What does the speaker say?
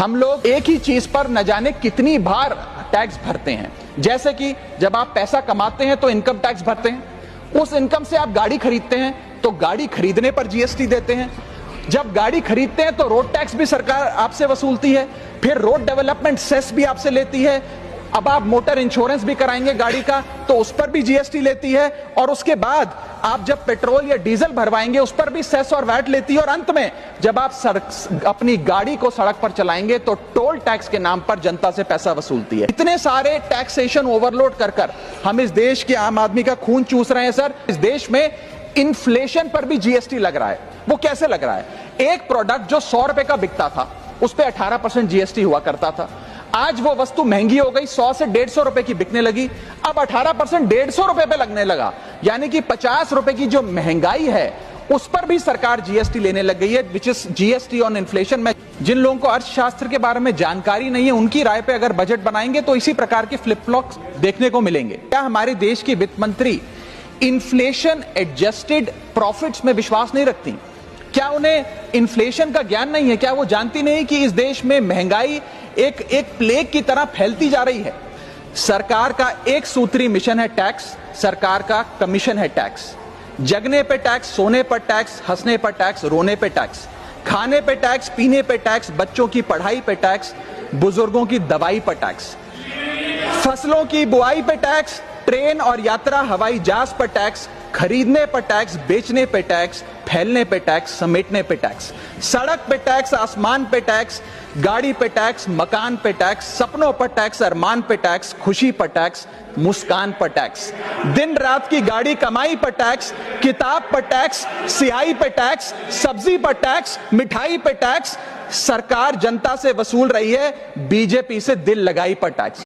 हम लोग एक ही चीज पर न जाने कितनी बार टैक्स भरते हैं। जैसे कि जब आप पैसा कमाते हैं तो इनकम टैक्स भरते हैं, उस इनकम से आप गाड़ी खरीदते हैं तो गाड़ी खरीदने पर जीएसटी देते हैं, जब गाड़ी खरीदते हैं तो रोड टैक्स भी सरकार आपसे वसूलती है, फिर रोड डेवलपमेंट सेस भी आपसे लेती है, अब आप मोटर इंश्योरेंस भी कराएंगे गाड़ी का तो उस पर भी जीएसटी लेती है, और उसके बाद आप जब पेट्रोल या डीजल भरवाएंगे उस पर भी सेस और वैट लेती है, और अंत में जब आप अपनी गाड़ी को सड़क पर चलाएंगे तो टोल टैक्स के नाम पर जनता से पैसा वसूलती है। इतने सारे टैक्सेशन ओवरलोड कर हम इस देश के आम आदमी का खून चूस रहे हैं सर। इस देश में इन्फ्लेशन पर भी जीएसटी लग रहा है। वो कैसे लग रहा है? एक प्रोडक्ट जो 100 रुपए का बिकता था उस पर 18% जीएसटी हुआ करता था, आज वो वस्तु महंगी हो गई, 100 से 150 रुपए की बिकने लगी, अब 18% 150 रुपए पे लगने लगा, यानी कि 50 रुपए की जो महंगाई है उस पर भी सरकार जीएसटी लेने लग गई है, which is GST on inflation. में जिन लोगों को अर्थशास्त्र के बारे में जानकारी नहीं है उनकी राय पे अगर बजट बनाएंगे तो इसी प्रकार के फ्लिप फ्लॉप्स देखने को मिलेंगे। क्या हमारे देश की वित्त मंत्री इन्फ्लेशन एडजस्टेड प्रॉफिट्स में विश्वास नहीं रखती? क्या उन्हें इन्फ्लेशन का ज्ञान नहीं है? क्या वो जानती नहीं कि इस देश में महंगाई एक प्लेग की तरह फैलती जा रही है? सरकार का एक सूत्री मिशन है टैक्स, सरकार का कमीशन है टैक्स। जगने पे टैक्स, सोने पर टैक्स, हंसने पर टैक्स, रोने पे टैक्स, खाने पे टैक्स, पीने पे टैक्स, बच्चों की पढ़ाई पे टैक्स, बुजुर्गों की दवाई पर टैक्स, फसलों की बुआई पे टैक्स, ट्रेन और यात्रा हवाई जहाज पर टैक्स, खरीदने पर टैक्स, बेचने पे टैक्स, फैलने पे टैक्स, समेटने पे टैक्स, सड़क पे टैक्स, आसमान पे टैक्स, गाड़ी पे टैक्स, मकान पे टैक्स, सपनों पर टैक्स, अरमान पे टैक्स, खुशी पर टैक्स, मुस्कान पर टैक्स, दिन रात की गाड़ी कमाई पर टैक्स, किताब पर टैक्स, सियाही पे टैक्स, सब्जी पर टैक्स, मिठाई पे टैक्स। सरकार जनता से वसूल रही है बीजेपी से दिल लगाई पर टैक्स।